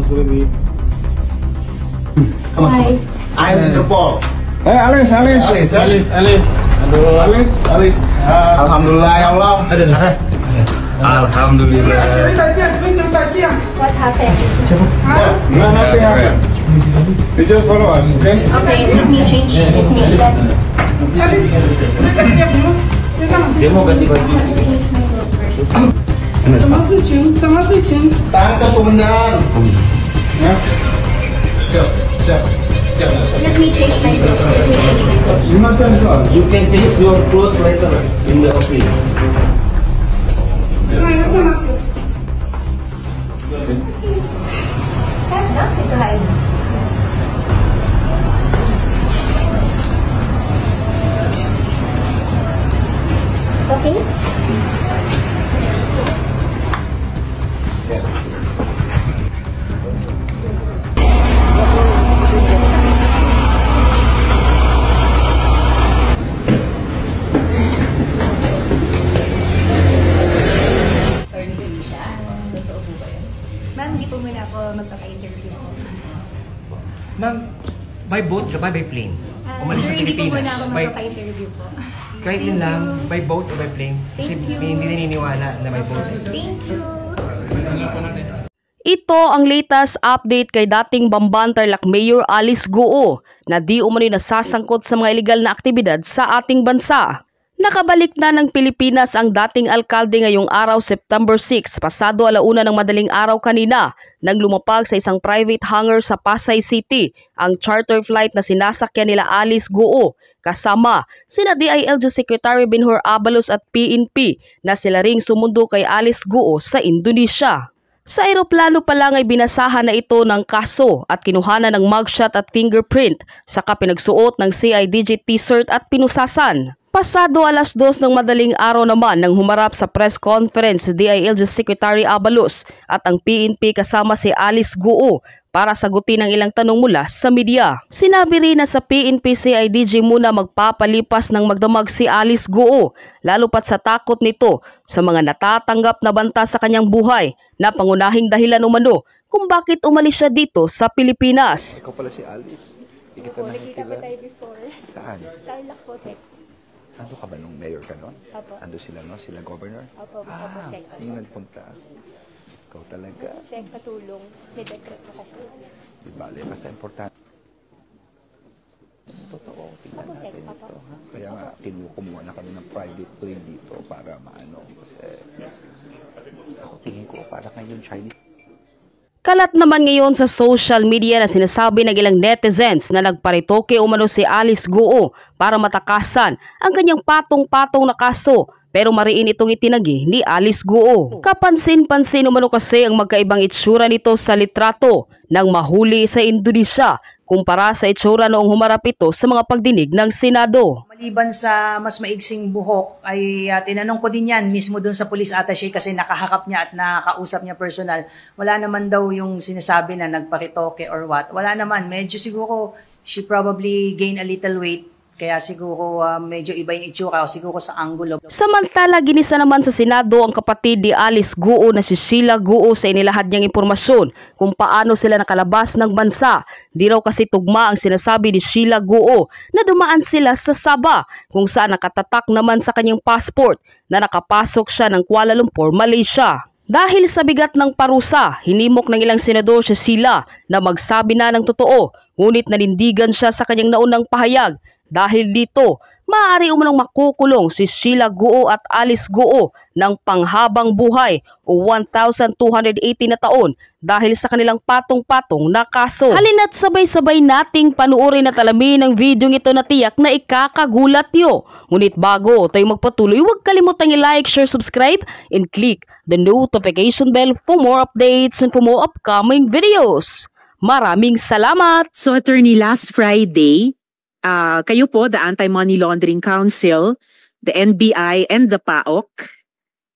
Hi. I'm Interpol. Hey, Alice. Aduh, Alice. Alhamdulillah ya Allah. Alhamdulillah. What happened? No, nothing happened. You just follow us, okay? Okay, let me change. Let me Dia mau ganti baju. Tangkap komandan. Siap. Let me change my clothes. You can change your clothes later in the office. Okay. Ma'am, hindi po muna ako magpapa-interview po. Ma'am, by boat ka ba, by plane? Umalis sa Sir, hindi po muna Pilipinas. ako magpapa-interview po. Kahit yun lang, by boat o by plane? Kasi Thank you. may hindi naniniwala na by boat. Thank you. Ito ang latest update kay dating Bamban Tarlac Mayor Alice Goo na di umano'y nasasangkot sa mga iligal na aktibidad sa ating bansa. Nakabalik na ng Pilipinas ang dating alkalde ngayong araw September 6, pasado 1:00 ng madaling araw kanina, nang lumapag sa isang private hangar sa Pasay City ang charter flight na sinasakyan nila Alice Goo kasama sina DILG Secretary Benhur Abalos at PNP na sila ring sumundo kay Alice Goo sa Indonesia. Sa eroplano pa lang ay binasahan na ito ng kaso at kinuhanan ng mugshot at fingerprint, saka pinagsuot ng CIDG t-shirt at pinusasan. Pasado 2:00 ng madaling araw naman nang humarap sa press conference si DILG Secretary Abalos at ang PNP kasama si Alice Goo para sagutin ang ilang tanong mula sa media. Sinabi rin na sa PNP CIDG muna magpapalipas ng magdamag si Alice Goo, lalo pat sa takot nito sa mga natatanggap na banta sa kanyang buhay na pangunahing dahilan umano kung bakit umalis siya dito sa Pilipinas. Ikaw pala si Alice. Hindi kita Nakita nakikita. pa tayo before. Saan? Tarlac po, Sek. Ando ka ba nung mayor ka nun? Opo. Ando sila, no? Sila governor? Opo, Sek. Yung nagpunta. Ikaw talaga. Sek, patulong. May dekreto kasi. Di bale, basta importante. Totoo, tingnan Opo, Sek. natin Opo. ito. Ha? Kaya nga, kumuha na kami ng private plane dito para maano. Kasi ako tingin ko, para ngayon Chinese. Kalat naman ngayon sa social media na sinasabi ng ilang netizens na nagparitoke umano si Alice Goo para matakasan ang kanyang patong-patong na kaso, pero mariin itong itinagi ni Alice Goo. Kapansin-pansin umano kasi ang magkaibang itsura nito sa litrato nang mahuli sa Indonesia kumpara sa itsura noong humarap ito sa mga pagdinig ng Senado. Maliban sa mas maigsing buhok, ay tinanong ko din yan mismo doon sa police attaché kasi nakahakap niya at nakakausap niya personal. Wala naman daw yung sinasabi na nagparitoke or what. Wala naman. Medyo siguro she probably gained a little weight. Kaya siguro medyo iba yung itsura o siguro sa angulo. Samantala, ginisa naman sa Senado ang kapatid ni Alice Goo na si Sheila Goo sa inilahad niyang impormasyon kung paano sila nakalabas ng bansa. Di raw kasi tugma ang sinasabi ni Sheila Goo na dumaan sila sa Sabah kung saan nakatatak naman sa kanyang passport na nakapasok siya ng Kuala Lumpur, Malaysia. Dahil sa bigat ng parusa, hinimok ng ilang senador si Sheila na magsabi na ng totoo, ngunit nanindigan siya sa kanyang naunang pahayag. Dahil dito, maaari umunong makukulong si Sheila Goo at Alice Goo ng panghabang buhay o 1,280 na taon dahil sa kanilang patong-patong na kaso. Halina't sabay-sabay nating panuorin at alamin ang video ito na tiyak na ikakagulat nyo. Ngunit bago tayo magpatuloy, huwag kalimutang i-like, share, subscribe, and click the notification bell for more updates and for more upcoming videos. Maraming salamat! So, attorney, last Friday, kayo po, the Anti-Money Laundering Council, the NBI, and the PAOK,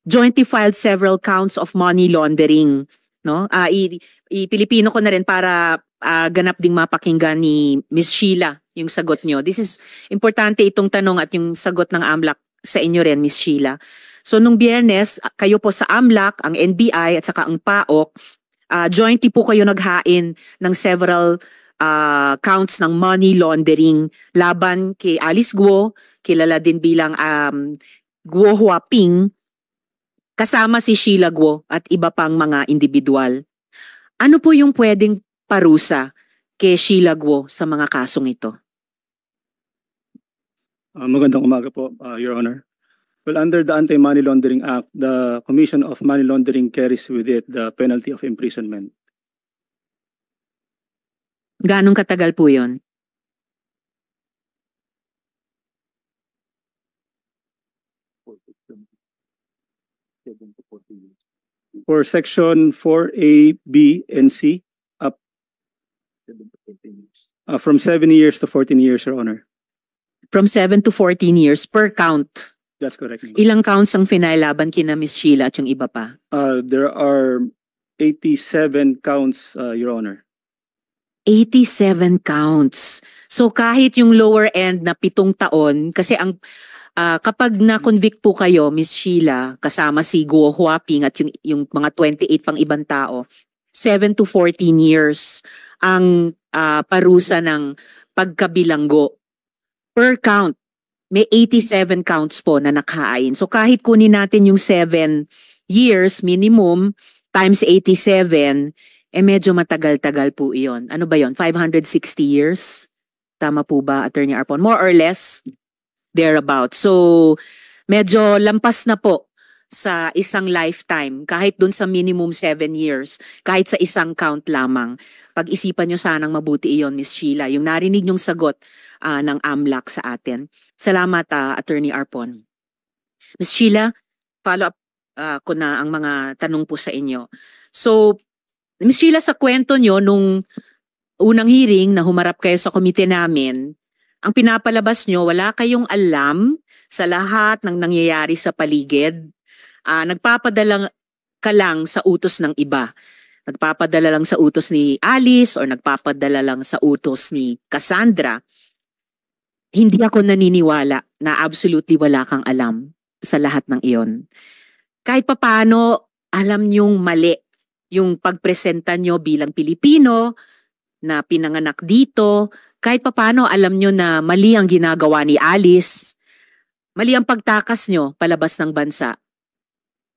jointly filed several counts of money laundering. No? I-Pilipino ko na rin para ganap ding mapakinggan ni Ms. Sheila yung sagot nyo. This is importante itong tanong at yung sagot ng AMLAC sa inyo rin, Ms. Sheila. So, nung Biyernes, kayo po sa AMLAC, ang NBI at saka ang PAOK, jointly po kayo naghain ng several counts ng money laundering laban kay Alice Guo, kilala din bilang Guo Huaping, kasama si Sheila Guo at iba pang mga individual. Ano po yung pwedeng parusa kay Sheila Guo sa mga kasong ito? Magandang umaga po, Your Honor. Well, under the Anti-Money Laundering Act, the commission of money laundering carries with it the penalty of imprisonment. Ganong katagal po yun? For Section 4A, B, and C, up from 7 years to 14 years, Your Honor. From 7 to 14 years per count. That's correct. Ilang counts ang finailaban kina Miss Sheila at yung iba pa? There are 87 counts, Your Honor. 87 counts. So kahit yung lower end na 7 taon, kasi ang kapag na-convict po kayo, Miss Sheila, kasama si Guo Huaping at yung mga 28 pang ibang tao, 7 to 14 years ang parusa ng pagkabilanggo. Per count, may 87 counts po na nakain. So kahit kunin natin yung 7 years minimum times 87, medyo matagal-tagal po iyon. Ano ba yon? 560 years? Tama po ba, Attorney Arpon? More or less, thereabout. So medyo lampas na po sa isang lifetime, kahit dun sa minimum 7 years, kahit sa isang count lamang. Pag-isipan nyo sanang mabuti iyon, Miss Sheila, yung narinig nyong sagot ng AMLAC sa atin. Salamat, Attorney Arpon. Ms. Sheila, follow-up ko na ang mga tanong po sa inyo. So, Ms. Sheila, sa kwento nyo, nung unang hearing na humarap kayo sa komite namin, ang pinapalabas nyo, wala kayong alam sa lahat ng nangyayari sa paligid. Nagpapadala ka lang sa utos ng iba. Nagpapadala lang sa utos ni Alice or nagpapadala lang sa utos ni Cassandra. Hindi ako naniniwala na absolutely wala kang alam sa lahat ng iyon. Kahit papaano, alam niyong mali yung pagpresenta nyo bilang Pilipino na pinanganak dito. Kahit papaano, alam nyo na mali ang ginagawa ni Alice. Mali ang pagtakas nyo palabas ng bansa.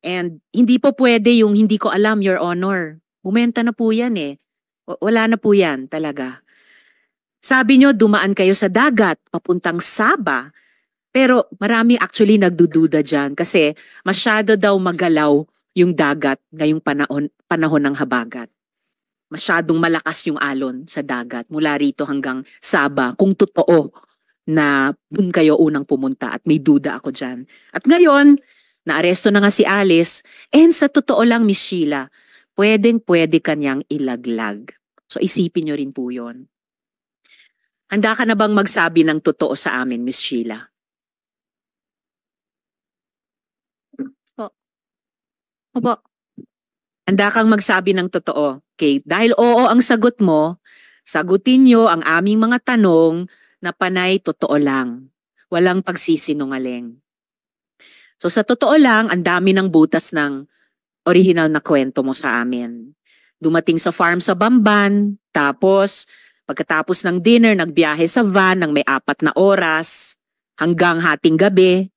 And hindi po pwede yung hindi ko alam, Your Honor. Bumenta na po yan eh. Wala na po yan talaga. Sabi nyo, dumaan kayo sa dagat, papuntang Sabah. Pero marami actually nagdududa dyan kasi masyado daw magalaw yung dagat ngayong panahon ng habagat. Masyadong malakas yung alon sa dagat mula rito hanggang Sabah. Kung totoo na dun kayo unang pumunta at may duda ako dyan. At ngayon, naaresto na nga si Alice and sa totoo lang, Miss Sheila, pwede kanyang ilaglag. So isipin nyo rin po yun. Handa ka na bang magsabi ng totoo sa amin, Miss Sheila? Opo. Handa kang magsabi ng totoo. Okay, dahil oo ang sagot mo, sagutin nyo ang aming mga tanong na panay totoo lang. Walang pagsisinungaling. So sa totoo lang, ang dami ng butas ng original na kwento mo sa amin. Dumating sa farm sa Bamban, tapos pagkatapos ng dinner, nagbiyahe sa van ng may 4 na oras hanggang hating gabi.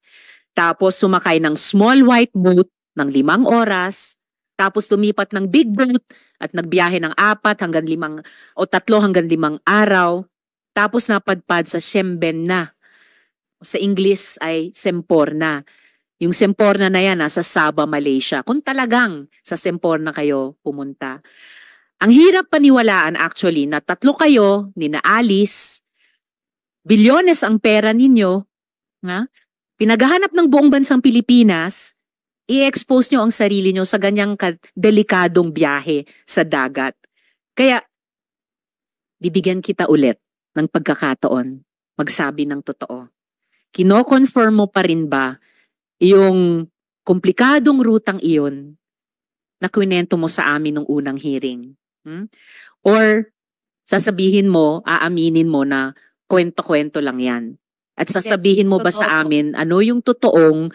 Tapos sumakay ng small white boat ng 5 oras. Tapos lumipat ng big boat at nagbiyahe ng 4 hanggang 5 o 3 hanggang 5 araw. Tapos napadpad sa Siemben na. Sa English ay Semporna. Yung Semporna na yan nasa Sabah, Malaysia. Kung talagang sa Semporna kayo pumunta. Ang hirap paniwalaan actually na 3 kayo, ni na Alice, bilyones ang pera ninyo, pinaghahanap ng buong bansang Pilipinas, i-expose nyo ang sarili nyo sa ganyang delikadong biyahe sa dagat. Kaya, bibigyan kita ulit ng pagkakataon, magsabi ng totoo. Kino-confirm mo pa rin ba yung komplikadong rutang iyon na kwento mo sa amin nung unang hearing? Or sasabihin mo, aaminin mo na kwento-kwento lang yan? At sasabihin mo ba sa amin ano yung totoong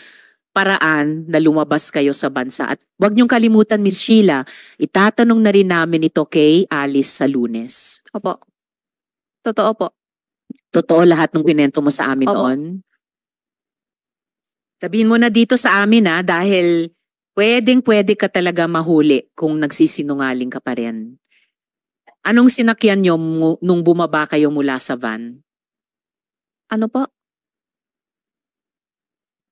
paraan na lumabas kayo sa bansa. At huwag niyong kalimutan, Miss Sheila, itatanong na rin namin ito kay Alice sa Lunes. Opo. Totoo po. Totoo lahat ng kwento mo sa amin Opo. noon? Sabihin mo na dito sa amin dahil pwede ka talaga mahuli kung nagsisinungaling ka pa rin. Anong sinakyan niyo nung bumaba kayo mula sa van? Ano po?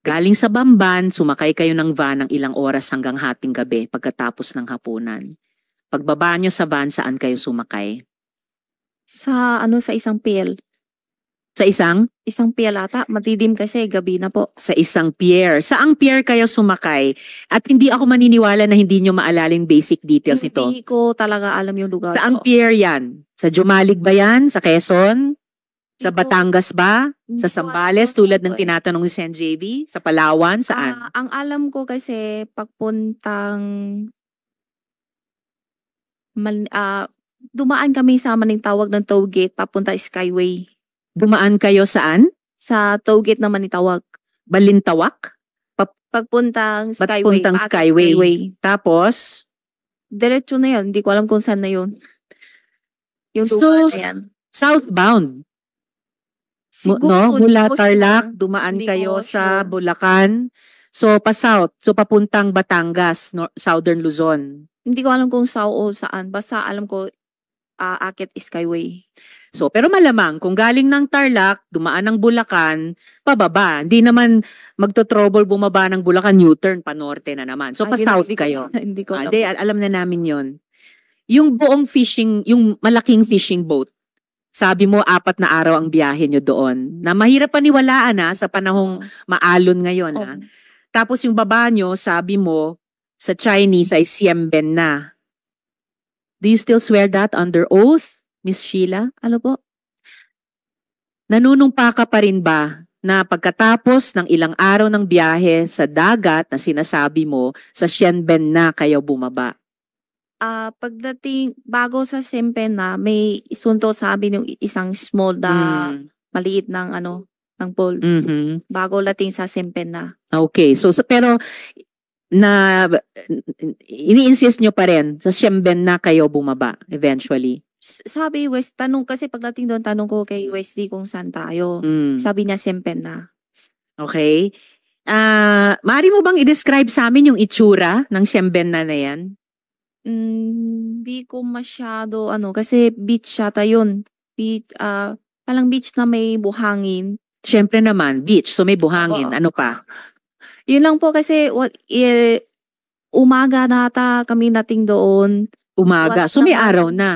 Galing sa Bamban, sumakay kayo ng van ng ilang oras hanggang hating gabi pagkatapos ng hapunan. Pagbaba niyo sa van, saan kayo sumakay? Sa isang pier. Sa isang? Isang pier ata. Matidim kasi gabi na po. Sa isang pier. Saang pier kayo sumakay? At hindi ako maniniwala na hindi niyo maalala yung basic details nito. Hindi ko talaga alam yung lugar Saang po. pier yan? Sa Jumalig ba yan? Sa Quezon? Sa Hindi ko- Batangas ba? hindi Sa ko alam Sambales kung tulad saan ng po eh. tinatanong ni Sen JV? Sa Palawan? Saan? Ang alam ko kasi pagpuntang dumaan kami sa Manitawag ng toll gate papunta Skyway. Dumaan kayo saan? Sa toll gate na Manitawag. Balintawak? Pagpuntang Skyway. Pagpuntang Paakit Skyway. Tapos, Diretso na yun. Hindi ko alam kung saan na yun. Yung So, lugar na yan. southbound. Siguro, hindi Mula ko Tarlac, sure. dumaan Hindi kayo ko sa sure. Bulacan. So, pa-south. So, papuntang Batangas, southern Luzon. Hindi ko alam kung saan o saan. Basta alam ko, Akit Skyway. So, pero malamang, kung galing ng Tarlac, dumaan ng Bulacan, pababa. Hindi naman magto-trouble bumaba ng Bulacan, U-turn, pa-norte na naman. So, Ay, pa-south hindi ko- kayo. Hindi ko alam. Hindi, alam na namin yon. Yung buong fishing, yung malaking fishing boat, sabi mo, 4 na araw ang biyahe nyo doon. Na mahirap paniwalaan sa panahong maalon ngayon. Oo. Tapos yung baba nyo, sabi mo, sa Chinese ay Siemben na. Do you still swear that under oath, Miss Sheila? Ano po? Nanunumpa ka pa rin ba na pagkatapos ng ilang araw ng biyahe sa dagat na sinasabi mo, sa Siemben na kayo bumaba? Pagdating, bago sa Sempen na, may isunto sa amin yung isang small na maliit ng ng pool. Mhm. Bago lating sa Sempen na. Okay, so pero na ini-insist nyo pa rin sa Siemben na kayo bumaba eventually. Sabi tanong kasi pagdating doon, tanong ko kay Wesley kung saan tayo. Mm. Sabi niya Sempen na. Okay. Maaari mo bang i-describe sa amin yung itsura ng Siemben na yan? Hindi ko masyado kasi beach yata yun. Palang beach na may buhangin. Siyempre naman, beach, so may buhangin. Oo. Ano pa? Yun lang po kasi umaga na ata kami nating doon. Umaga. Wala So may naman. araw na.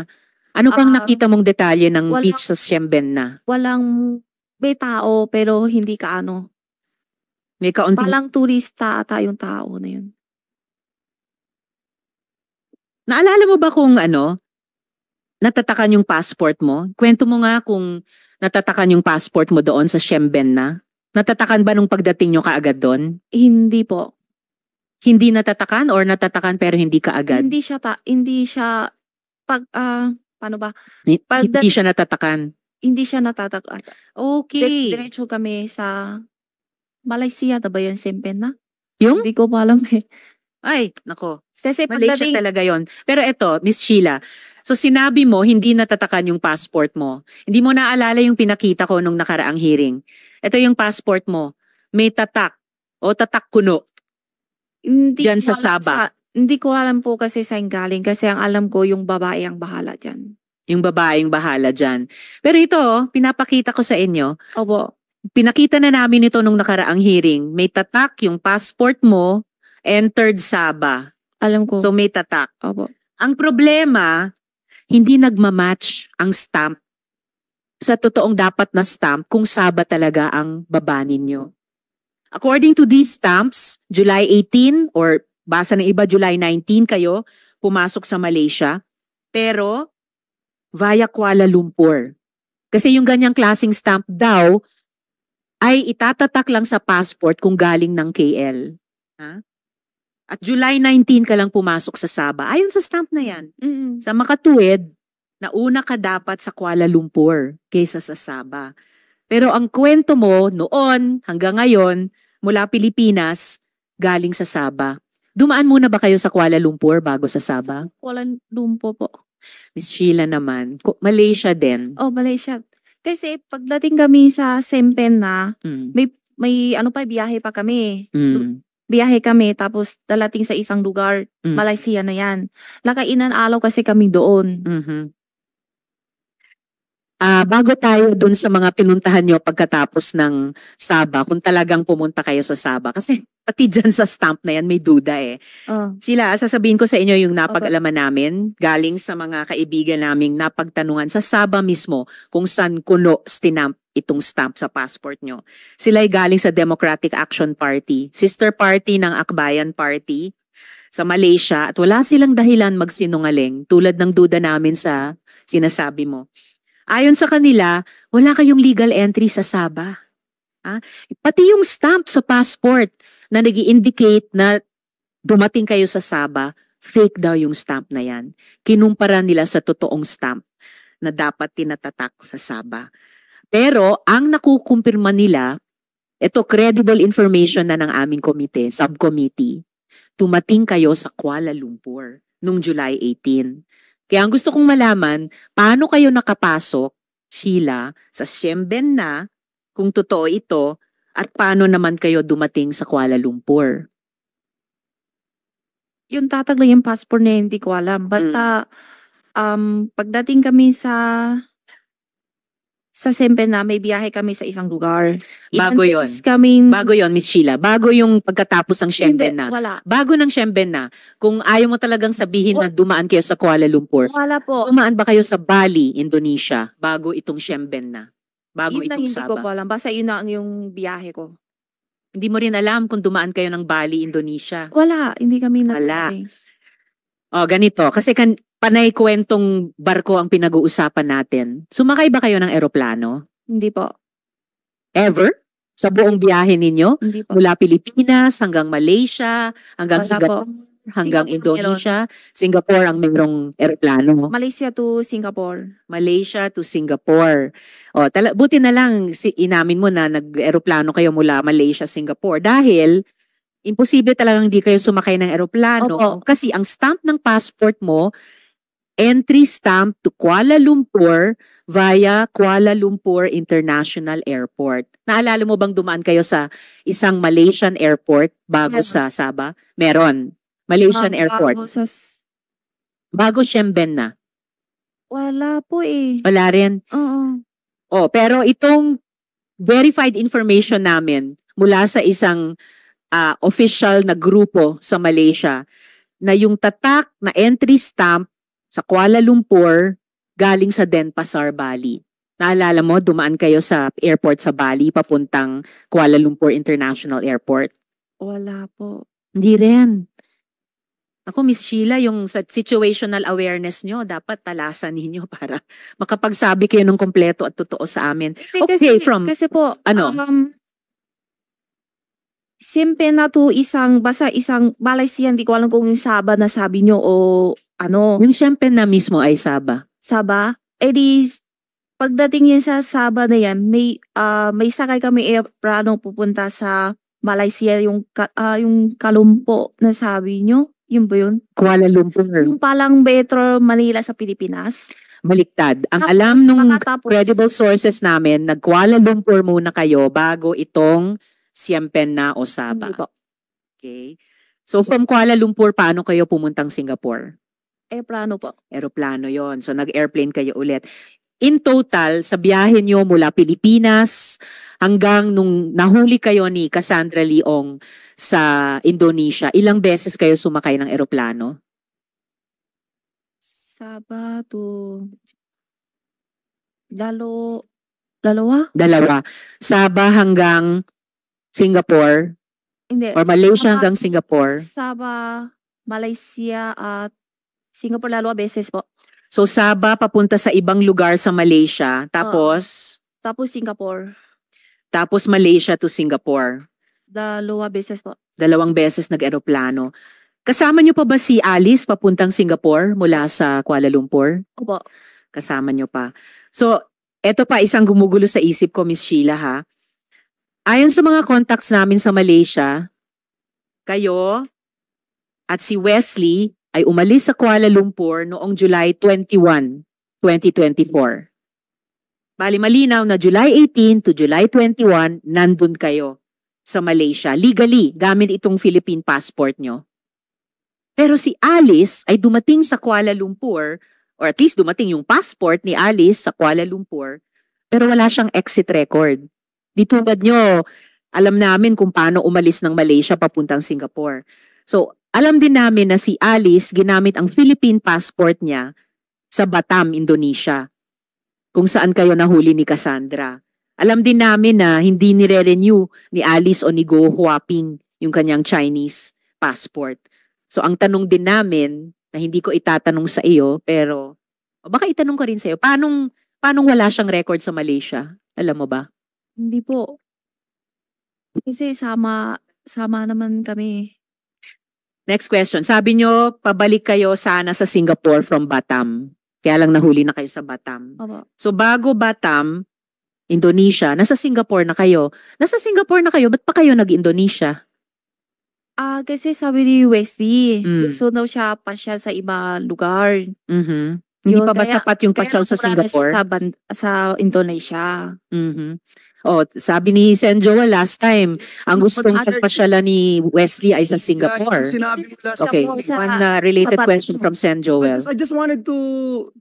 Ano pang nakita mong detalye ng wala- beach sa Siemben na? May tao pero hindi ka May kaunting... Palang turista ata yung tao na yun. Naalala mo ba kung natatakan yung passport mo? Kwento mo nga kung natatakan yung passport mo doon sa Siemben na. Natatakan ba nung pagdating nyo kaagad doon? Hindi po. Hindi natatakan or natatakan pero hindi kaagad? Hindi siya paano ba? Hindi siya natatakan. Hindi siya natatakan. Okay. Diretso kami sa Malaysia na ba yun, Sempen na? Yung? Hindi ko pa alam eh. Ay, nako. Kasi Malaysia pagdating, talaga yon. Pero eto, Miss Sheila, so sinabi mo hindi natatakan yung passport mo. Hindi mo naalala yung pinakita ko nung nakaraang hearing. Ito yung passport mo. May tatak o tatak kuno. hindi dyan ko sa alam Sabah. Hindi ko alam po kasi saan galing. Kasi ang alam ko yung babae ang bahala dyan. Yung babaeng bahala dyan. Pero ito, pinapakita ko sa inyo. Opo. Pinakita na namin ito nung nakaraang hearing. May tatak yung passport mo, entered Sabah. Alam ko. So may tatak. Opo. Ang problema, hindi nagmamatch ang stamp sa totoong dapat na stamp kung Sabah talaga ang baba ninyo. According to these stamps, July 18 or basa ng iba July 19 kayo pumasok sa Malaysia, pero via Kuala Lumpur. Kasi yung ganyang klaseng stamp daw ay itatatak lang sa passport kung galing ng KL. At July 19 ka lang pumasok sa Sabah. Ayon sa stamp na yan. Sa makatuwid, nauna ka dapat sa Kuala Lumpur kaysa sa Sabah. Pero ang kwento mo noon hanggang ngayon, mula Pilipinas, galing sa Sabah. Dumaan muna ba kayo sa Kuala Lumpur bago sa Sabah? Kuala Lumpur po. Miss Sheila naman, Malaysia din. Oh, Malaysia. Kasi pagdating kami sa Sempen na, Mm. may ano pa, biyahe pa kami. Mm. Biyahe kami, tapos dalating sa isang lugar, Mm. Malaysia na yan. Nakainan alaw kasi kami doon. Mhm. Bago tayo dun sa mga pinuntahan nyo pagkatapos ng Sabah, kung talagang pumunta kayo sa Sabah, kasi pati dyan sa stamp na yan may duda eh. Oh. Sheila, sasabihin ko sa inyo yung napag-alaman namin galing sa mga kaibigan naming napagtanungan sa Sabah mismo kung saan kuno stinamp itong stamp sa passport nyo. Sila ay galing sa Democratic Action Party, sister party ng Akbayan Party sa Malaysia, at wala silang dahilan magsinungaling tulad ng duda namin sa sinasabi mo. Ayon sa kanila, wala kayong legal entry sa Sabah. Pati yung stamp sa passport na nag-i-indicate na dumating kayo sa Sabah, fake daw yung stamp na yan. Kinumpara nila sa totoong stamp na dapat tinatatak sa Sabah. Pero ang nakukumpirma nila, ito credible information na ng aming komite, subcommittee, dumating kayo sa Kuala Lumpur noong July 18. Kaya ang gusto kong malaman, paano kayo nakapasok, Sheila, sa Siemben na, kung totoo ito, at paano naman kayo dumating sa Kuala Lumpur? Yung tatag lang yung passport na yun, hindi ko alam. Basta, pagdating kami sa Sempen na, may biyahe kami sa isang lugar. Bago yun. Bago yun, Miss Sheila. Bago yung pagkatapos ng Siemben na. Wala. Bago ng Siemben na, kung ayaw mo talagang sabihin na dumaan kayo sa Kuala Lumpur, Wala po. dumaan ba kayo sa Bali, Indonesia, bago itong Siemben na? Bago Yun na itong hindi ko Sabah? po alam. Basta yun na ang yung biyahe ko. Hindi mo rin alam kung dumaan kayo ng Bali, Indonesia. Wala. Hindi kami Wala. Ganito. Kasi panay kwentong barko ang pinag-uusapan natin. Sumakay ba kayo ng eroplano? Hindi po. Ever? Sa buong biyahe ninyo? Hindi po. Mula Pilipinas hanggang Malaysia, hanggang Wala Singapore, hanggang Singapore Indonesia. Singapore ang mayroong eroplano. Malaysia to Singapore. Malaysia to Singapore. Buti na lang inamin mo na nag-eroplano kayo mula Malaysia, Singapore. Dahil imposible talagang hindi kayo sumakay ng eroplano. Opo. Kasi ang stamp ng passport mo, entry stamp to Kuala Lumpur via Kuala Lumpur International Airport. Naalala mo bang dumaan kayo sa isang Malaysian airport bago Meron. sa Sabah? Meron. Malaysian airport. Bago Siemben na. Wala po eh. Wala rin. Oo. Pero itong verified information namin mula sa isang official na grupo sa Malaysia na yung tatak na entry stamp sa Kuala Lumpur galing sa Denpasar, Bali. Naalala mo, dumaan kayo sa airport sa Bali papuntang Kuala Lumpur International Airport? Wala po. Hindi rin. Ako, Miss Sheila, yung sa situational awareness nyo, dapat talasan ninyo para makapagsabi kayo ng kompleto at totoo sa amin. Okay, Kasi po, ano? Siyempre na to basta isang Malaysia, hindi ko alam kung yung Sabah na sabi nyo o ano. Yung siyempre na mismo ay Sabah. Sabah? Di, pagdating yan sa Sabah na yan, may sakay kami aeroplano pupunta sa Malaysia, yung Kalumpo na sabi nyo. Yun ba yun? Kuala Lumpur. Yung palang Metro Manila sa Pilipinas. Baliktad. Ang Tapos, alam nung makatapos- credible sources namin, nag-Kuala Lumpur muna kayo bago itong Siempen na o Sabah. Hindi po. Okay. So from Kuala Lumpur, paano kayo pumuntang Singapore? Aeroplano po. Aeroplano yon. So nag-airplane kayo ulit. In total, sa biyahe nyo mula Pilipinas hanggang nung nahuli kayo ni Cassandra Leong sa Indonesia, ilang beses kayo sumakay ng aeroplano? Sabah to dalawa? Dalawa. Sabah hanggang Singapore Hindi. or Malaysia Sabah- hanggang Singapore. Sabah, Malaysia at Singapore dalawa beses po. So Sabah papunta sa ibang lugar sa Malaysia, tapos Tapos Singapore, tapos Malaysia to Singapore. dalawa beses po. 2 beses nag-eroplano. Kasama nyo pa ba si Alice papuntang Singapore mula sa Kuala Lumpur? Opo. Kasama nyo pa. So, eto pa isang gumugulo sa isip ko, Miss Sheila, ha? Ayon sa mga contacts namin sa Malaysia, kayo at si Wesley ay umalis sa Kuala Lumpur noong July 21, 2024. Bali malinaw na July 18 to July 21, nandun kayo sa Malaysia. Legally, gamit itong Philippine passport nyo. Pero si Alice ay dumating sa Kuala Lumpur, or at least dumating yung passport ni Alice sa Kuala Lumpur, pero wala siyang exit record. Di tulad nyo, alam namin kung paano umalis ng Malaysia papuntang Singapore. So, alam din namin na si Alice ginamit ang Philippine passport niya sa Batam, Indonesia, kung saan kayo nahuli ni Cassandra. Alam din namin na hindi nire-renew ni Alice o ni Go Huaping yung kanyang Chinese passport. So, ang tanong din namin, na hindi ko itatanong sa iyo, pero baka itanong ko rin sa iyo, paanong wala siyang record sa Malaysia? Alam mo ba? Hindi po. Kasi sama naman kami. Next question. Sabi nyo, pabalik kayo sana sa Singapore from Batam. Kaya lang nahuli na kayo sa Batam. Opo. So bago Batam, Indonesia, nasa Singapore na kayo. Nasa Singapore na kayo, ba't pa kayo nag-Indonesia? Kasi sabi ni Wesley, Mm. gusto daw siya pa siya sa iba lugar. Mhm. Hindi Yun, pa ba kaya- sapat yung Kaya pasyal sa napunta na Singapore? siya sa Indonesia. Mhm. Oh, sabi ni Sen Joel last time, ang gustong pagpasyalan ni Wesley ay sa Singapore. Sinabi mo last Okay, Sa- one related Sapat- question from Sen Joel. I just wanted to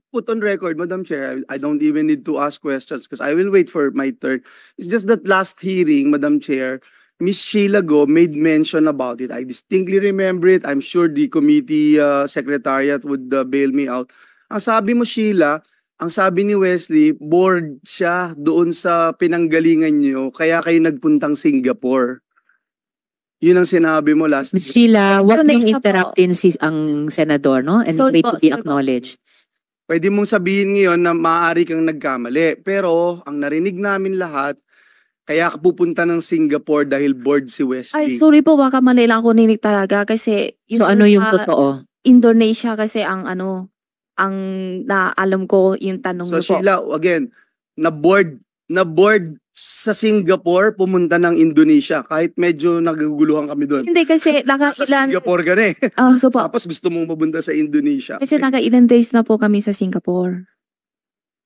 put on record, Madam Chair, I don't even need to ask questions because I will wait for my turn. It's just that last hearing, Madam Chair, Miss Sheila Go made mention about it. I distinctly remember it. I'm sure the committee secretariat would bail me out. Ang sabi mo, Sheila, ang sabi ni Wesley, bored siya doon sa pinanggalingan niyo, kaya kayo nagpuntang Singapore. Yun ang sinabi mo last. Ms. Sheila, wag Indonesia niyong interruptin ang senador, no? And Sorry wait po, to be sorry po. acknowledged. Pwede mong sabihin ngayon na maaari kang nagkamali. Pero ang narinig namin lahat, kaya ka pupunta ng Singapore dahil bored si Ay, Wesley. sorry po, baka mali lang ako ninig talaga kasi So yun ano yung sa totoo? Indonesia kasi ang naalam ko yung tanong So niyo po. Sheila, again, na-board sa Singapore, pumunta ng Indonesia. Kahit medyo naguguluhan kami doon. Hindi kasi Sa nakailan, Singapore ka na eh. so po, Tapos gusto mong pumunta sa Indonesia. kasi nakailan days na po kami sa Singapore.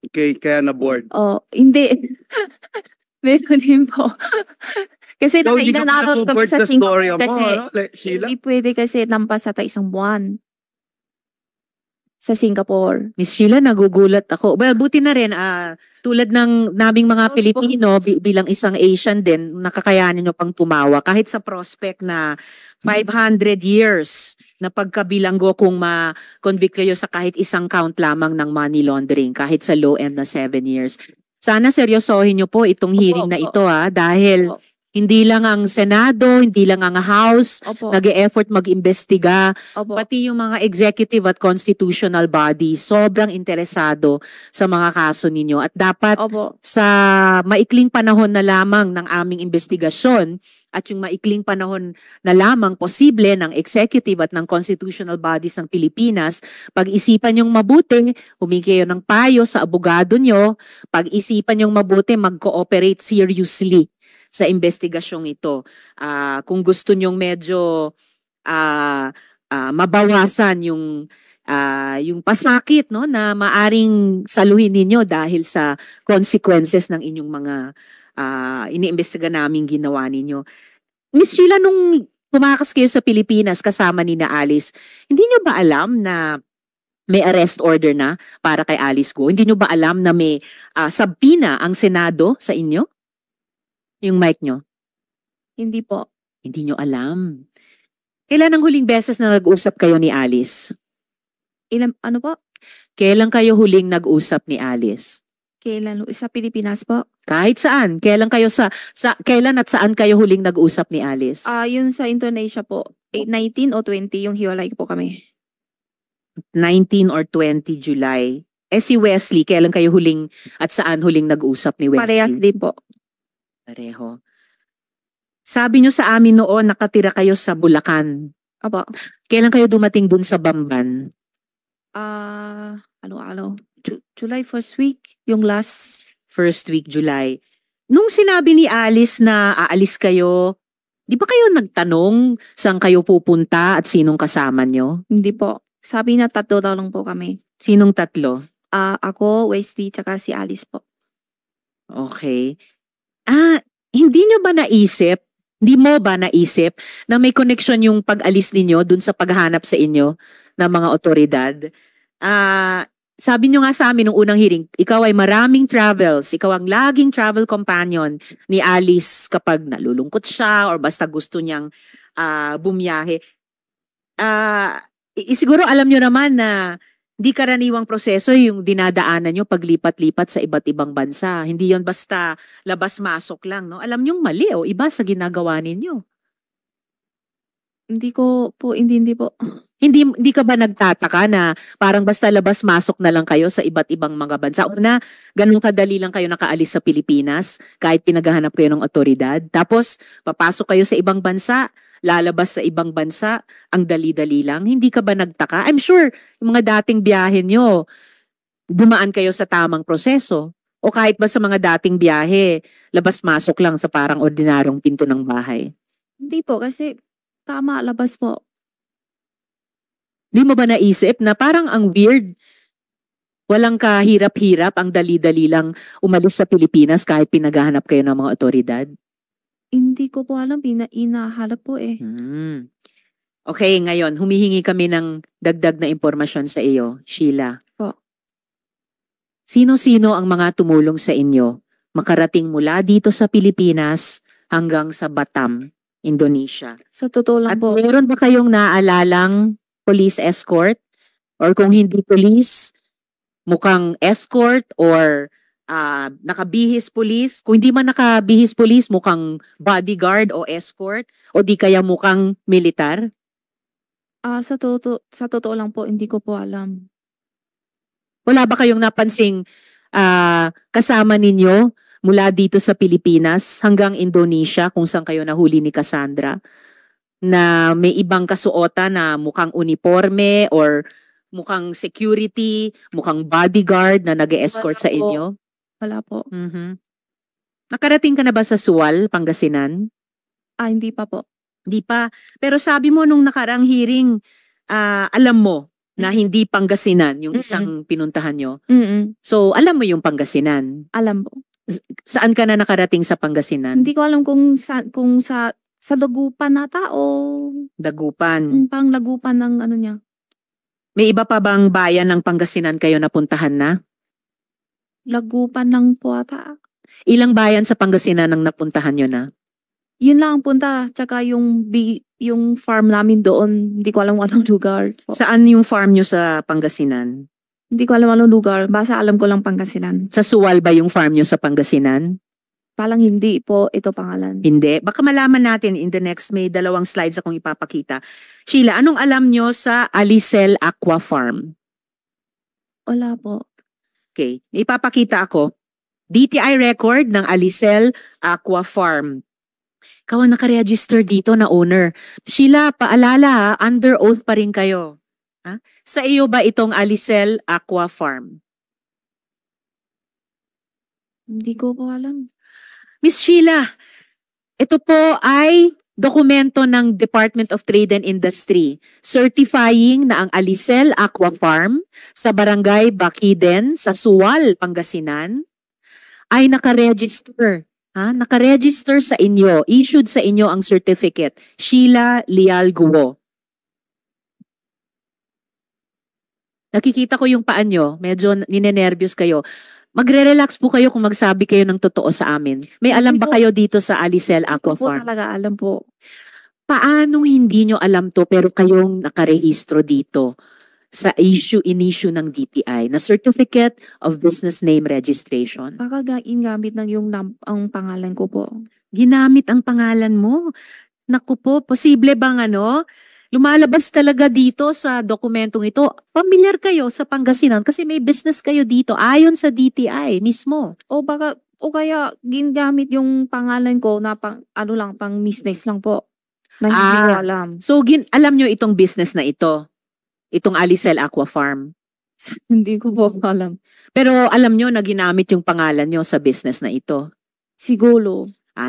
Okay, kaya na-board. Oh, hindi. Meron din po. Kasi So, hindi ka nakailan araw kami pinatupad sa sa storya Singapore mo, kasi ano? Sheila? hindi pwede kasi lampas sa isang buwan sa Singapore. Miss Sheila, nagugulat ako. Well, buti na rin, tulad ng naming mga Sorry po. Pilipino, bilang isang Asian din, nakakayanin nyo pang tumawa. Kahit sa prospect na 500 years na pagkabilanggo kung ma-convict kayo sa kahit isang count lamang ng money laundering, kahit sa low end na 7 years. Sana seryosohin nyo po itong hearing na ito dahil Opo. hindi lang ang Senado, hindi lang ang House, Opo. nag-e-effort mag-imbestiga, Opo. pati yung mga executive at constitutional body, sobrang interesado sa mga kaso ninyo. At dapat Opo. sa maikling panahon na lamang ng aming investigasyon at yung maikling panahon na lamang posible ng executive at ng constitutional bodies ng Pilipinas, pag-isipan yung mabuti, humingi kayo ng payo sa abogado nyo, pag-isipan yung mabuti, mag-cooperate seriously sa investigasyong ito. Kung gusto nyong medyo mabawasan yung pasakit, no, na maaring saluhin ninyo dahil sa consequences ng inyong mga iniimbestiga naming ginawa ninyo. Miss Sheila, nung tumakas kayo sa Pilipinas kasama ni na Alice, hindi nyo ba alam na may arrest order na para kay Alice Go? Hindi nyo ba alam na may subpoena ang Senado sa inyo? Yung mic nyo? Hindi po. Hindi nyo alam. Kailan ang huling beses na nag-usap kayo ni Alice? Ano po? Kailan kayo huling nag-usap ni Alice? Kailan? Sa Pilipinas po? Kahit saan. Kailan kayo kailan at saan kayo huling nag-usap ni Alice? Yun sa Indonesia po. 19 o 20 yung hiwalay po kami. 19 or 20 July. Si Wesley, kailan kayo huling at saan huling nag-usap ni Wesley? Parehas din po. Pareho. Sabi nyo sa amin noon, nakatira kayo sa Bulacan. Opo. Kailan kayo dumating dun sa Bamban? July first week, yung last. First week, July. Nung sinabi ni Alice na aalis kayo Di ba kayo nagtanong saan kayo pupunta at sinong kasama nyo? Hindi po. Sabi na 3 daw lang po kami. Sinong tatlo? Ako, Wesley, tsaka si Alice po. Okay. Hindi mo ba naisip na may connection yung pag-alis ninyo dun sa paghanap sa inyo ng mga otoridad? Sabi nyo nga sa amin nung unang hearing, ikaw ay maraming travels, ikaw ang laging travel companion ni Alice kapag nalulungkot siya or basta gusto niyang bumiyahe. Siguro alam nyo naman na di karaniwang proseso yung dinadaanan nyo paglipat-lipat sa iba't ibang bansa. Hindi yon basta labas-masok lang, no? Alam nyong mali o iba sa ginagawa ninyo. Hindi po. Hindi ka ba nagtataka na parang basta labas-masok na lang kayo sa iba't ibang mga bansa? Una, ganun kadali lang kayo nakaalis sa Pilipinas kahit pinaghahanap kayo ng otoridad. Tapos, papasok kayo sa ibang bansa, lalabas sa ibang bansa, ang dali-dali lang. Hindi ka ba nagtaka? I'm sure, yung mga dating biyahe nyo, dumaan kayo sa tamang proseso. O kahit ba sa mga dating biyahe, labas-masok lang sa parang ordinaryong pinto ng bahay. Hindi po, kasi tama, labas po. Di mo ba naisip na parang ang weird, walang kahirap-hirap, ang dali-dali lang umalis sa Pilipinas kahit pinaghahanap kayo ng mga otoridad? Hindi ko po alam, inahalap po eh. Okay, ngayon, humihingi kami ng dagdag na impormasyon sa iyo, Sheila. Po. Sino-sino ang mga tumulong sa inyo makarating mula dito sa Pilipinas hanggang sa Batam, Indonesia? Sa totoo lang At po. meron ba kayong naalalang police escort? Or kung hindi police, mukhang escort or nakabihis police? Kung hindi man nakabihis police, mukhang bodyguard o escort? O di kaya mukhang militar? Sa totoo lang po, hindi ko po alam. Wala ba kayong napansing kasama ninyo mula dito sa Pilipinas hanggang Indonesia kung saan kayo nahuli ni Cassandra? Na may ibang kasuotan na mukhang uniforme or mukhang security, mukhang bodyguard na nag-escort Wala sa po. inyo? Wala po. Nakarating ka na ba sa Sual, Pangasinan? Hindi pa po. Di pa. Pero sabi mo nung nakarang hearing, alam mo na hindi Pangasinan yung isang pinuntahan nyo. So, alam mo yung Pangasinan. Alam po. Saan ka na nakarating sa Pangasinan? Hindi ko alam kung sa Dagupan nata o Dagupan. parang Lagupan ng ano niya. May iba pa bang bayan ng Pangasinan kayo napuntahan na? Lagupan lang po ata. Ilang bayan sa Pangasinan ang napuntahan nyo na? Yun lang ang punta. Tsaka yung farm namin doon, hindi ko alam kung anong lugar. Po. Saan yung farm nyo sa Pangasinan? Hindi ko alam anong lugar. Basta alam ko lang Pangasinan. Sa Sual ba yung farm nyo sa Pangasinan? Parang hindi po ito pangalan. Hindi. Baka malaman natin in the next, may 2 slides akong ipapakita. Sheila, anong alam nyo sa Alicel Aqua Farm? Wala po. Okay. May ipapakita ako. DTI record ng Alicel Aqua Farm. Ikaw ang nakaregister dito na owner. Sheila, paalala under oath pa rin kayo. Sa iyo ba itong Alicel Aqua Farm? Hindi ko po alam. Miss Sheila, ito po ay dokumento ng Department of Trade and Industry certifying na ang Alicel Aqua Farm sa Barangay Baciden sa Sual, Pangasinan ay nakaregister. Nakaregister sa inyo, issued sa inyo ang certificate, Sheila Leal Guo. Nakikita ko yung paan nyo, medyo ninenervyos kayo. Magre-relax po kayo kung magsabi kayo ng totoo sa amin. May alam ba kayo dito sa Alicel Aqua Hindi ko po Farm? talaga alam po. Paano hindi nyo alam to pero kayong nakarehistro dito sa issue ng DTI na Certificate of Business Name Registration? Baka ginamit ng ang pangalan ko po. Ginamit ang pangalan mo? Naku po, posible bang lumalabas talaga dito sa dokumentong ito? Pamilyar kayo sa Pangasinan kasi may business kayo dito ayon sa DTI mismo. O kaya ginamit yung pangalan ko na pang business lang po. Na hindi ko alam. So alam nyo itong business na ito? Itong Alicel Aqua Farm? Hindi ko po alam. Pero alam nyo na ginamit yung pangalan nyo sa business na ito? Siguro.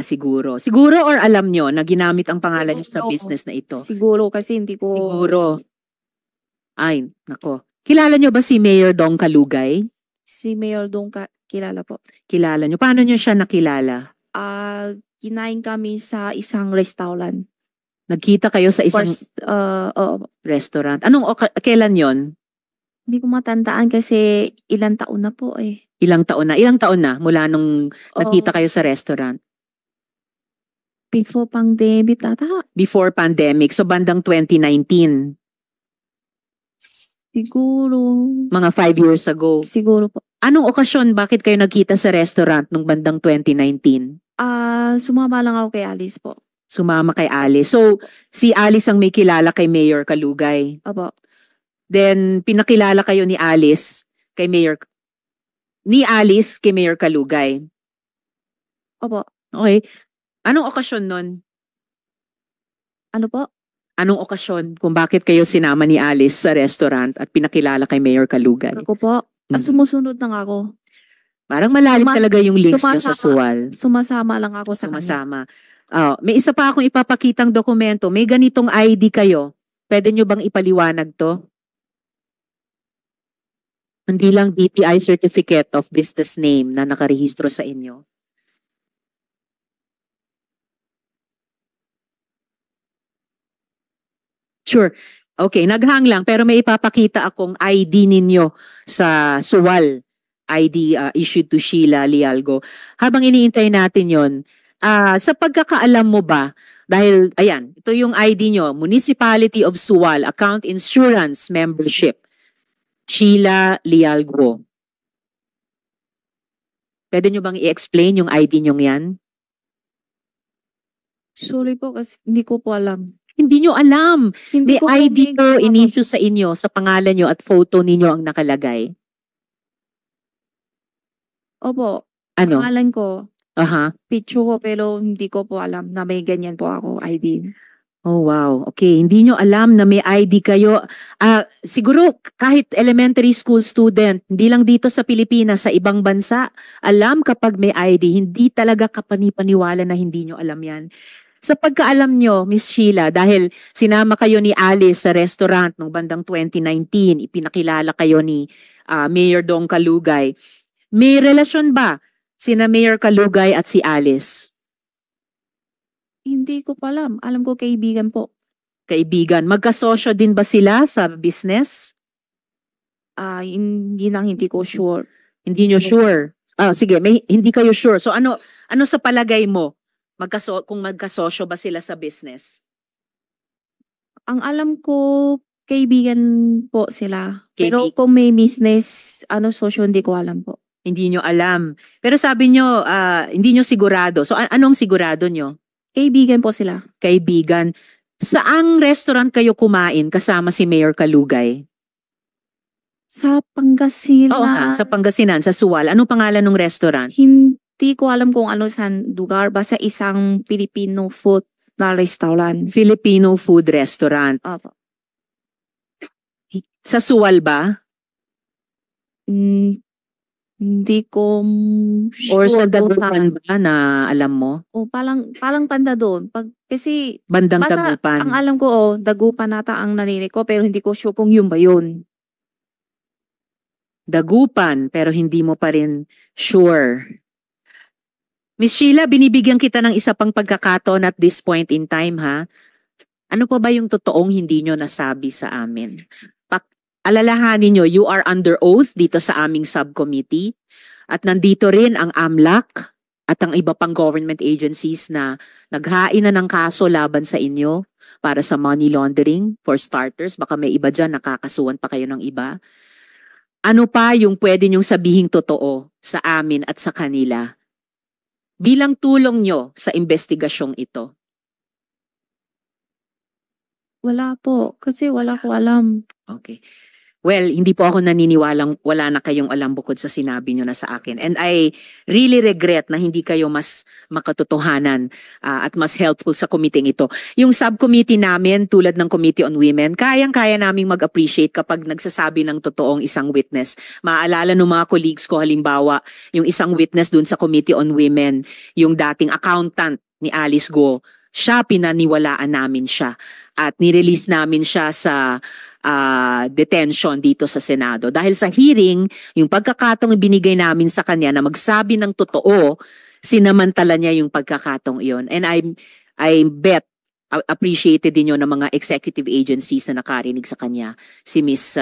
Siguro. Siguro or alam nyo na ginamit ang pangalan nyo sa Siguro. business na ito? Siguro kasi hindi ko... Siguro. Ay, nako. Kilala nyo ba si Mayor Dong Kalugay? Si Mayor Dong kilala po. Kilala nyo. Paano nyo siya nakilala? Kinain kami sa isang restaurant. Nagkita kayo sa isang restaurant. Kailan yon? Hindi ko matandaan kasi ilang taon na po eh. Ilang taon na? Ilang taon na mula nung nagkita kayo sa restaurant? Before pandemic ata. Before pandemic. So bandang 2019. Siguro. Mga 5 years ago. Siguro po. Anong okasyon bakit kayo nagkita sa restaurant nung bandang 2019? Sumama lang ako kay Alice po. Sumama kay Alice. So, si Alice ang may kilala kay Mayor Kalugay. Opo. Then, pinakilala kayo ni Alice kay Mayor Kalugay. Opo. Okay. Anong okasyon nun? Ano po? Anong okasyon kung bakit kayo sinama ni Alice sa restaurant at pinakilala kay Mayor Kalugay? Ako po. Sumusunod lang ako. Parang malalim talaga yung links nyo sa suwal. Sumasama lang ako sa kanya. Sumasama. May isa pa akong ipapakitang dokumento. May ganitong ID kayo. Pwede nyo bang ipaliwanag to? Hindi lang DTI Certificate of Business Name na nakarehistro sa inyo. Sure. Okay, naghang lang pero may ipapakita akong ID ninyo sa suwal. ID issued to Sheila Lialgo. Habang iniintay natin yon, sa pagkakaalam mo ba, dahil ayan, ito yung ID nyo, Municipality of Suwal, Account Insurance Membership, Sheila Lialgo. Pwede nyo bang i-explain yung ID nyo yan? Sorry po kasi hindi ko po alam. Hindi nyo alam. Hindi May ko ID po po in-issue sa inyo, sa pangalan nyo at photo ninyo ang nakalagay. Opo. Ano? Pangalan ko. Aha. Picture ko pero hindi ko po alam na may ganyan po ako ID. Oh wow. Okay, hindi nyo alam na may ID kayo. Siguro kahit elementary school student, hindi lang dito sa Pilipinas, sa ibang bansa, alam kapag may ID, hindi talaga kapanipaniwala na hindi nyo alam yan. Sa pagkaalam nyo, Miss Sheila, dahil sinama kayo ni Alice sa restaurant noong bandang 2019, ipinakilala kayo ni Mayor Dong Kalugay, may relasyon ba sina Mayor Kalugay at si Alice? Hindi ko pa alam. Alam ko kaibigan po. Kaibigan. Magkasosyo din ba sila sa business? Hindi ko sure. Hindi nyo sure? Sige, hindi kayo sure. So ano sa palagay mo? Kung magkasosyo ba sila sa business? Ang alam ko, kaibigan po sila. Pero kung may business, sosyo, hindi ko alam po. Hindi nyo alam. Pero sabi nyo, hindi nyo sigurado. So anong sigurado nyo? Kaibigan po sila. Kaibigan. Saang restaurant kayo kumain kasama si Mayor Kalugay? Sa Pangasinan. Oo sa Pangasinan, sa Suwal. Anong pangalan ng restaurant? Hindi ko alam kung ano sa lugar. Basta isang Filipino food na restaurant. Filipino food restaurant. Opo. Sa Suwal ba? Hindi ko sure. Or sa Dagupan ba na alam mo? Parang banda doon. Kasi Bandang basta Dagupan. ang alam ko, Dagupan nata ang narinig ko pero hindi ko sure kung yun ba yun. Dagupan pero hindi mo pa rin sure. Miss Sheila, binibigyan kita ng isa pang pagkakataon at this point in time ha. Ano pa ba yung totoong hindi nyo nasabi sa amin? Alalahanin nyo, you are under oath dito sa aming subcommittee at nandito rin ang AMLAC at ang iba pang government agencies na naghain na ng kaso laban sa inyo para sa money laundering. For starters, baka may iba dyan, nakakasuhan pa kayo ng iba. Ano pa yung pwede nyong sabihing totoo sa amin at sa kanila bilang tulong nyo sa investigasyong ito? Wala po. Kasi wala ko alam. Okay. Well, hindi po ako naniniwalang wala na kayong alam bukod sa sinabi nyo na sa akin. And I really regret na hindi kayo mas makatotohanan at mas helpful sa committee ito. Yung subcommittee namin, tulad ng Committee on Women, kayang-kaya naming mag-appreciate kapag nagsasabi ng totoong isang witness. Maalala ng mga colleagues ko, halimbawa, yung isang witness dun sa Committee on Women, yung dating accountant ni Alice Go, siya, pinaniwalaan namin siya. At nirelease namin siya sa detention dito sa Senado. Dahil sa hearing, yung pagkakataong ibinigay namin sa kanya na magsabi ng totoo, sinamantala niya yung pagkakataong iyon. And I bet appreciated din yun ng mga executive agencies na nakarinig sa kanya, si Miss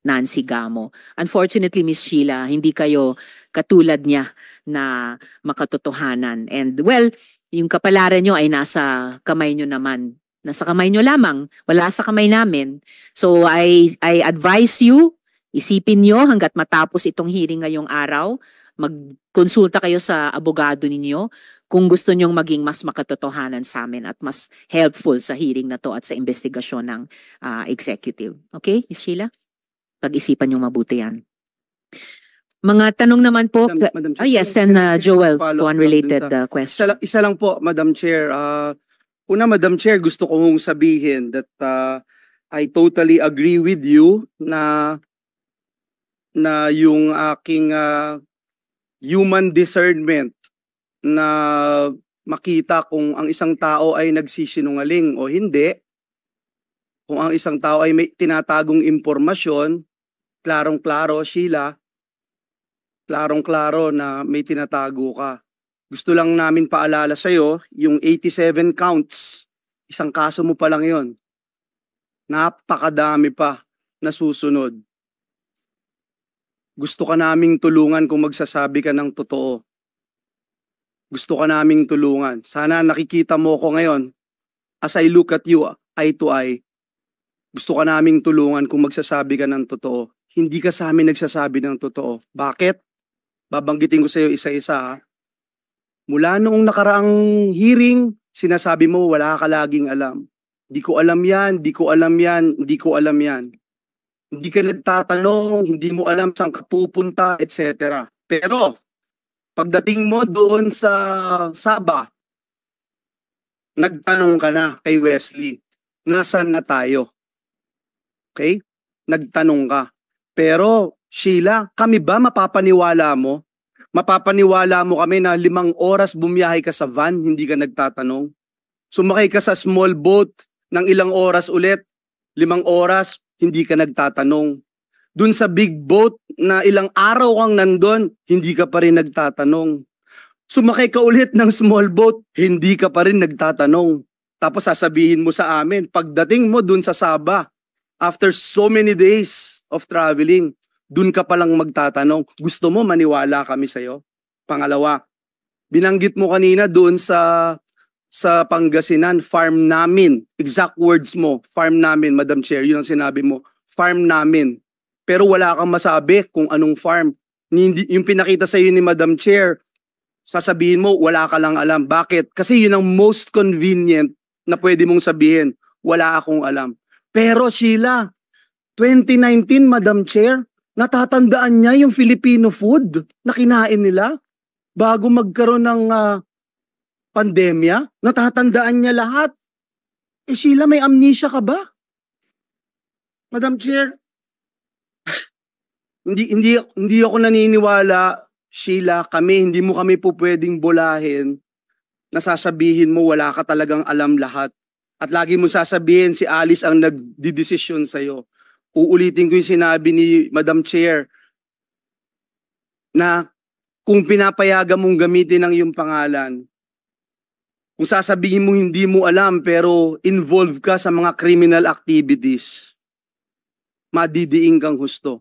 Nancy Gamo. Unfortunately, Miss Sheila, hindi kayo katulad niya na makatotohanan. And well, yung kapalaran nyo ay nasa kamay nyo naman. Nasa kamay nyo lamang, wala sa kamay namin. So I advise you, isipin nyo hanggat matapos itong hearing ngayong araw, magkonsulta kayo sa abogado ninyo kung gusto nyong maging mas makatotohanan sa amin at mas helpful sa hearing na to at sa investigasyon ng executive. Okay, Ms. Sheila? Pag-isipan nyo mabuti yan. Mga tanong naman po. Madam Chair, Yes, and Joel, follow up one lang related dun question. Isa lang po, Madam Chair. Una, Madam Chair, gusto kong sabihin that I totally agree with you na yung aking human discernment na makita kung ang isang tao ay nagsisinungaling o hindi, kung ang isang tao ay may tinatagong impormasyon, klarong-klaro, Sheila, klarong-klaro na may tinatago ka. Gusto lang namin paalala sa'yo, yung 87 counts, isang kaso mo pa lang yon. Napakadami pa na susunod. Gusto ka naming tulungan kung magsasabi ka ng totoo. Gusto ka naming tulungan. Sana nakikita mo ko ngayon, as I look at you eye to eye, gusto ka naming tulungan kung magsasabi ka ng totoo. Hindi ka sa amin nagsasabi ng totoo. Bakit? Babanggitin ko sa iyo isa-isa ha. Mula noong nakaraang hearing, sinasabi mo wala ka laging alam. Di ko alam yan, di ko alam yan, di ko alam yan. Hindi ka nagtatanong, hindi mo alam saan ka pupunta, etc. Pero, pagdating mo doon sa Saba, nagtanong ka na kay Wesley, nasaan na tayo? Okay? Nagtanong ka. Pero, Sheila, kami ba mapapaniwala mo? Mapapaniwala mo kami na 5 oras bumiyahe ka sa van, hindi ka nagtatanong? Sumakay ka sa small boat ng ilang oras ulit, 5 oras, hindi ka nagtatanong. Dun sa big boat na ilang araw kang nandun, hindi ka pa rin nagtatanong. Sumakay ka ulit ng small boat, hindi ka pa rin nagtatanong. Tapos sasabihin mo sa amin, pagdating mo dun sa Saba, after so many days of traveling, dun ka palang magtatanong. Gusto mo maniwala kami sa'yo? Pangalawa, binanggit mo kanina doon sa Pangasinan, farm namin. Exact words mo, farm namin, Madam Chair. Yun ang sinabi mo, farm namin. Pero wala kang masabi kung anong farm. Yung pinakita sa iyo ni Madam Chair, sasabihin mo, wala ka lang alam. Bakit? Kasi yun ang most convenient na pwede mong sabihin, wala akong alam. Pero Sheila, 2019, Madam Chair, natatandaan niya yung Filipino food na kinain nila bago magkaroon ng pandemya. Natatandaan niya lahat. Eh Sheila, may amnesia ka ba? Madam Chair, hindi ako naniniwala, Sheila, hindi mo kami po pwedeng bulahin na sasabihin mo wala ka talagang alam lahat. At lagi mo sasabihin si Alice ang nagdidesisyon sa'yo. Uulitin ko yung sinabi ni Madam Chair na kung pinapayagan mong gamitin ang iyong pangalan, kung sasabihin mo hindi mo alam pero involved ka sa mga criminal activities, madidiing kang husto.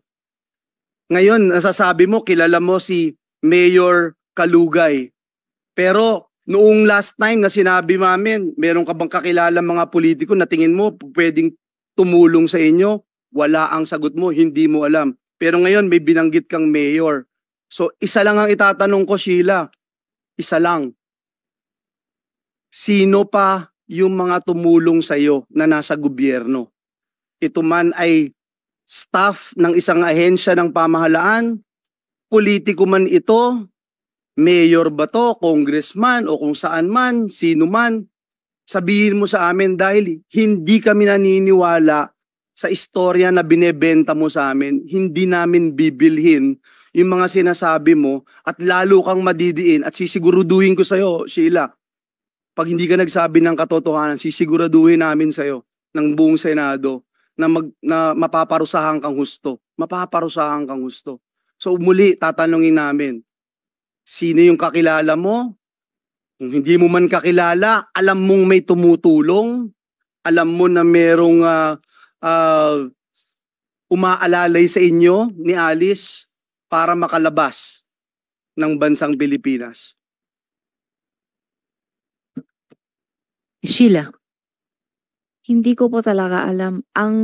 Ngayon, nasasabi mo, kilala mo si Mayor Kalugay. Pero noong last time na sinabi namin, meron ka bang kakilala mga politiko na tingin mo pwedeng tumulong sa inyo? Wala ang sagot mo, hindi mo alam. Pero ngayon may binanggit kang mayor. So isa lang ang itatanong ko, Sheila. Isa lang. Sino pa yung mga tumulong sa iyo na nasa gobyerno? Ito man ay staff ng isang ahensya ng pamahalaan, politiko man ito, mayor ba to, congressman o kung saan man, sino man, sabihin mo sa amin dahil hindi kami naniniwala sa istorya na binebenta mo sa amin, hindi namin bibilhin yung mga sinasabi mo at lalo kang madidiin at sisiguraduhin ko sa'yo, Sheila, pag hindi ka nagsabi ng katotohanan, sisiguraduhin namin sa'yo ng buong Senado na mapaparusahan kang husto. Mapaparusahan kang husto. So muli, tatanungin namin, sino yung kakilala mo? Kung hindi mo man kakilala, alam mong may tumutulong, alam mo na merong umaalalay sa inyo ni Alice para makalabas ng bansang Pilipinas. Sheila. Hindi ko po talaga alam. Ang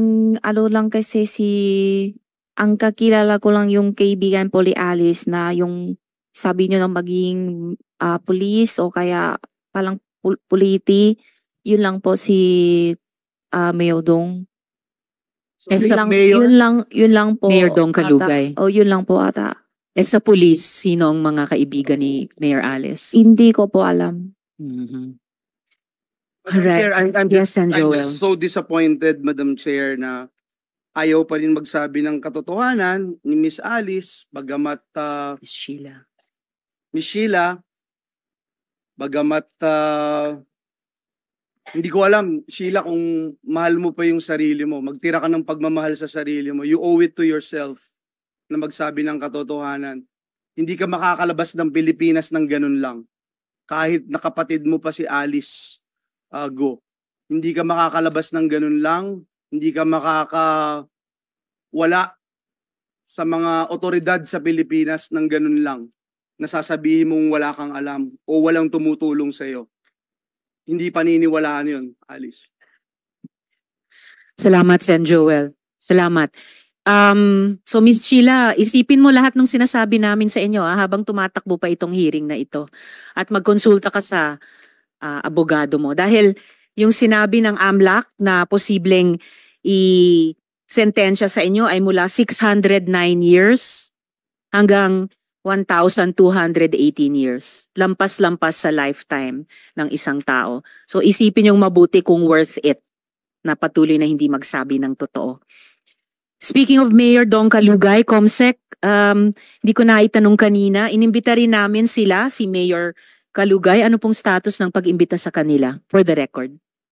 lang kasi ang kakilala ko lang yung kaibigan po ni Alice na yung sabi nyo na maging police o kaya palang puliti, yun lang po si Mayor Dong. Yun lang po. Mayor Dong Kalugay. O yun lang po ata. Sa police, sino ang mga kaibigan ni Mayor Alice? Hindi ko po alam. Correct. Chair, I'm Joel. just so disappointed, Madam Chair, na ayaw pa rin magsabi ng katotohanan ni Miss Alice, bagamat Miss Sheila, bagamat hindi ko alam, Sheila, kung mahal mo pa yung sarili mo, magtira ka ng pagmamahal sa sarili mo, you owe it to yourself na magsabi ng katotohanan. Hindi ka makakalabas ng Pilipinas ng ganun lang. Kahit nakapatid mo pa si Alice Go. Hindi ka makakalabas ng ganun lang, hindi ka wala sa mga otoridad sa Pilipinas ng ganun lang. Nasasabihin mong wala kang alam o walang tumutulong sa iyo. Hindi paniniwalaan yun, Alice. Salamat, Sen Joel. Salamat. So Miss Sheila, isipin mo lahat ng sinasabi namin sa inyo habang tumatakbo pa itong hearing na ito. At magkonsulta ka sa abogado mo. Dahil yung sinabi ng AMLAC na posibleng i-sentensya sa inyo ay mula 609 years hanggang 1,218 years. Lampas-lampas sa lifetime ng isang tao. So isipin yung mabuti kung worth it na patuloy na hindi magsabi ng totoo. Speaking of Mayor Dong Kalugay, Comsec, hindi ko na itanong kanina, inimbita rin namin sila, si Mayor Kalugay. Ano pong status ng pag-imbita sa kanila? For the record.